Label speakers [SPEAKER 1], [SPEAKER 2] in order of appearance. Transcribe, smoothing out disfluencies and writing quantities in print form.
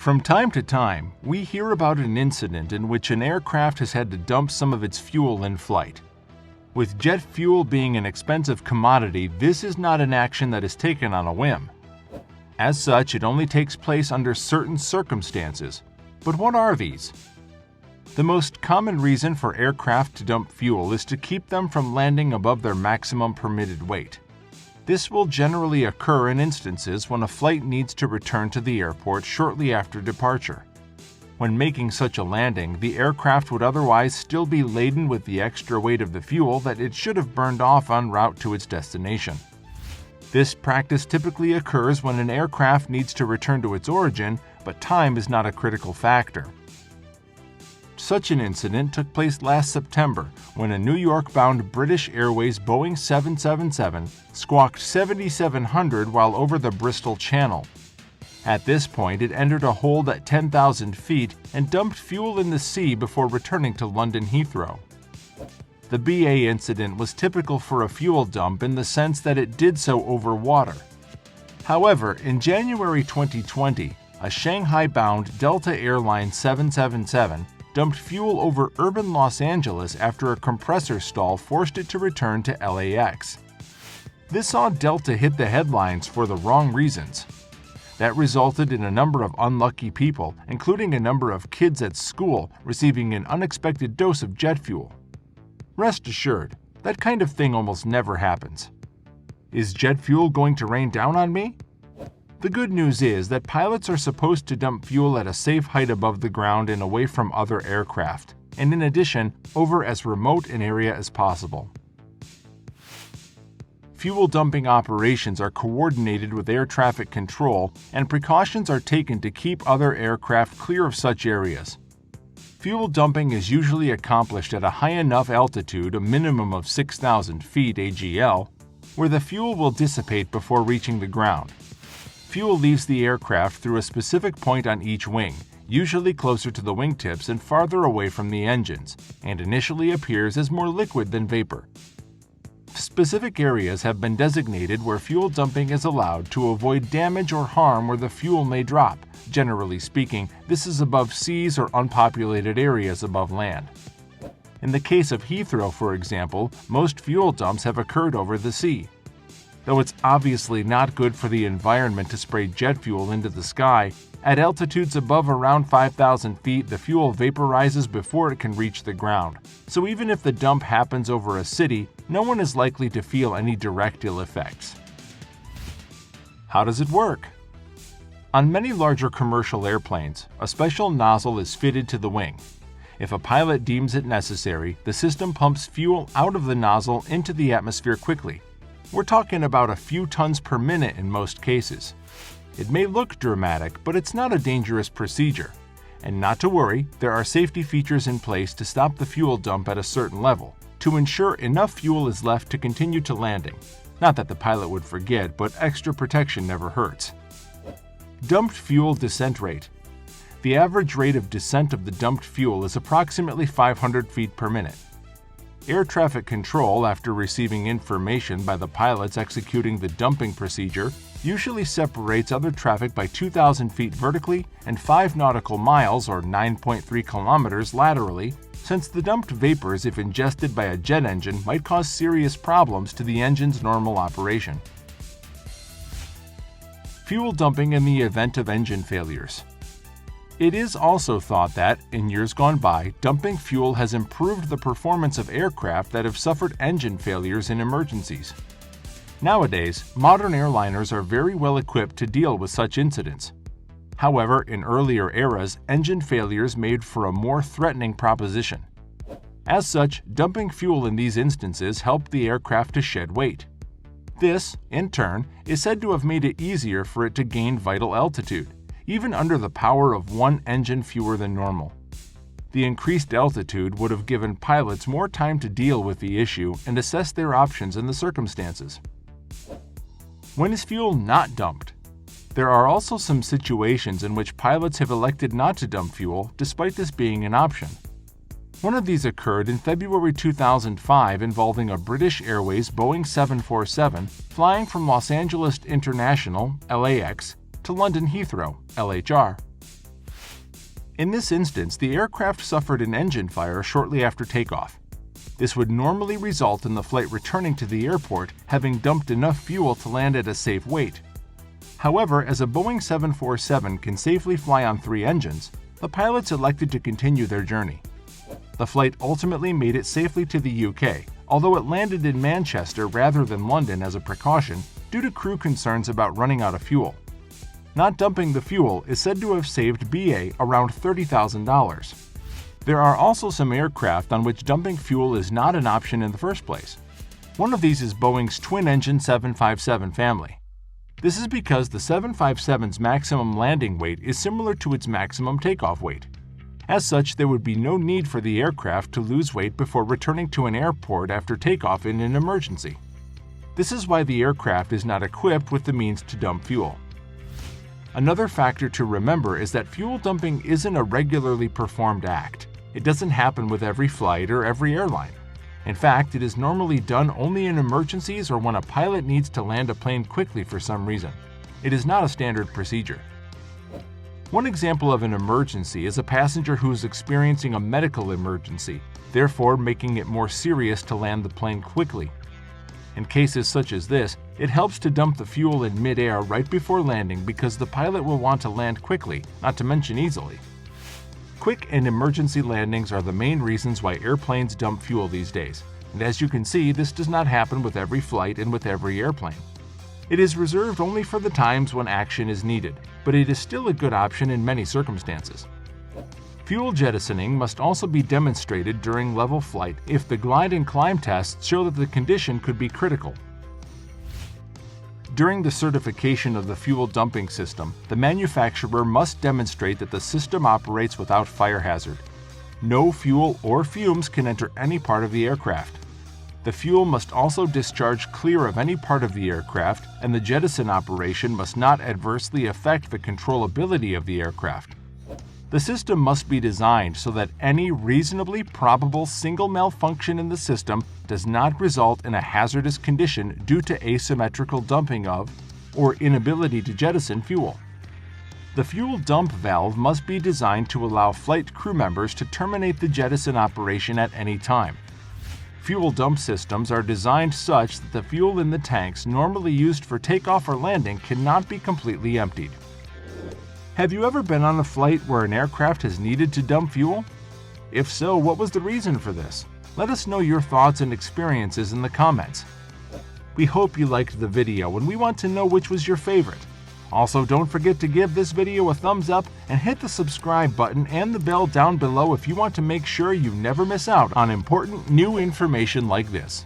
[SPEAKER 1] From time to time, we hear about an incident in which an aircraft has had to dump some of its fuel in flight. With jet fuel being an expensive commodity, this is not an action that is taken on a whim. As such, it only takes place under certain circumstances. But what are these? The most common reason for aircraft to dump fuel is to keep them from landing above their maximum permitted weight. This will generally occur in instances when a flight needs to return to the airport shortly after departure. When making such a landing, the aircraft would otherwise still be laden with the extra weight of the fuel that it should have burned off en route to its destination. This practice typically occurs when an aircraft needs to return to its origin, but time is not a critical factor. Such an incident took place last September when a New York-bound British Airways Boeing 777 squawked 7,700 while over the Bristol Channel. At this point, it entered a hold at 10,000 feet and dumped fuel in the sea before returning to London Heathrow. The BA incident was typical for a fuel dump in the sense that it did so over water. However, in January 2020, a Shanghai-bound Delta Airlines 777 dumped fuel over urban Los Angeles after a compressor stall forced it to return to LAX. This saw Delta hit the headlines for the wrong reasons. That resulted in a number of unlucky people, including a number of kids at school, receiving an unexpected dose of jet fuel. Rest assured, that kind of thing almost never happens. Is jet fuel going to rain down on me? The good news is that pilots are supposed to dump fuel at a safe height above the ground and away from other aircraft, and in addition, over as remote an area as possible. Fuel dumping operations are coordinated with air traffic control, and precautions are taken to keep other aircraft clear of such areas. Fuel dumping is usually accomplished at a high enough altitude, a minimum of 6,000 feet AGL, where the fuel will dissipate before reaching the ground. Fuel leaves the aircraft through a specific point on each wing, usually closer to the wingtips and farther away from the engines, and initially appears as more liquid than vapor. Specific areas have been designated where fuel dumping is allowed to avoid damage or harm where the fuel may drop. Generally speaking, this is above seas or unpopulated areas above land. In the case of Heathrow, for example, most fuel dumps have occurred over the sea. Though it's obviously not good for the environment to spray jet fuel into the sky, at altitudes above around 5,000 feet, the fuel vaporizes before it can reach the ground. So even if the dump happens over a city, no one is likely to feel any direct ill effects. How does it work? On many larger commercial airplanes, a special nozzle is fitted to the wing. If a pilot deems it necessary, the system pumps fuel out of the nozzle into the atmosphere quickly. We're talking about a few tons per minute in most cases. It may look dramatic, but it's not a dangerous procedure. And not to worry, there are safety features in place to stop the fuel dump at a certain level, to ensure enough fuel is left to continue to landing. Not that the pilot would forget, but extra protection never hurts. Dumped fuel descent rate. The average rate of descent of the dumped fuel is approximately 500 feet per minute. Air traffic control, after receiving information by the pilots executing the dumping procedure, usually separates other traffic by 2,000 feet vertically and 5 nautical miles or 9.3 kilometers laterally, since the dumped vapors, if ingested by a jet engine, might cause serious problems to the engine's normal operation. Fuel dumping in the event of engine failures. It is also thought that, in years gone by, dumping fuel has improved the performance of aircraft that have suffered engine failures in emergencies. Nowadays, modern airliners are very well equipped to deal with such incidents. However, in earlier eras, engine failures made for a more threatening proposition. As such, dumping fuel in these instances helped the aircraft to shed weight. This, in turn, is said to have made it easier for it to gain vital altitude, even under the power of one engine fewer than normal. The increased altitude would have given pilots more time to deal with the issue and assess their options in the circumstances. When is fuel not dumped? There are also some situations in which pilots have elected not to dump fuel despite this being an option. One of these occurred in February 2005 involving a British Airways Boeing 747 flying from Los Angeles International, LAX, to London Heathrow, LHR. In this instance, the aircraft suffered an engine fire shortly after takeoff. This would normally result in the flight returning to the airport having dumped enough fuel to land at a safe weight. However, as a Boeing 747 can safely fly on 3 engines, the pilots elected to continue their journey. The flight ultimately made it safely to the UK, although it landed in Manchester rather than London as a precaution due to crew concerns about running out of fuel. Not dumping the fuel is said to have saved BA around $30,000. There are also some aircraft on which dumping fuel is not an option in the first place. One of these is Boeing's twin-engine 757 family. This is because the 757's maximum landing weight is similar to its maximum takeoff weight. As such, there would be no need for the aircraft to lose weight before returning to an airport after takeoff in an emergency. This is why the aircraft is not equipped with the means to dump fuel. Another factor to remember is that fuel dumping isn't a regularly performed act. It doesn't happen with every flight or every airline. In fact, it is normally done only in emergencies or when a pilot needs to land a plane quickly for some reason. It is not a standard procedure. One example of an emergency is a passenger who is experiencing a medical emergency, therefore making it more serious to land the plane quickly. In cases such as this, it helps to dump the fuel in mid-air right before landing because the pilot will want to land quickly, not to mention easily. Quick and emergency landings are the main reasons why airplanes dump fuel these days, and as you can see, this does not happen with every flight and with every airplane. It is reserved only for the times when action is needed, but it is still a good option in many circumstances. Fuel jettisoning must also be demonstrated during level flight if the glide and climb tests show that the condition could be critical. During the certification of the fuel dumping system, the manufacturer must demonstrate that the system operates without fire hazard. No fuel or fumes can enter any part of the aircraft. The fuel must also discharge clear of any part of the aircraft, and the jettison operation must not adversely affect the controllability of the aircraft. The system must be designed so that any reasonably probable single malfunction in the system does not result in a hazardous condition due to asymmetrical dumping of or inability to jettison fuel. The fuel dump valve must be designed to allow flight crew members to terminate the jettison operation at any time. Fuel dump systems are designed such that the fuel in the tanks normally used for takeoff or landing cannot be completely emptied. Have you ever been on a flight where an aircraft has needed to dump fuel? If so, what was the reason for this? Let us know your thoughts and experiences in the comments. We hope you liked the video and we want to know which was your favorite. Also, don't forget to give this video a thumbs up and hit the subscribe button and the bell down below if you want to make sure you never miss out on important new information like this.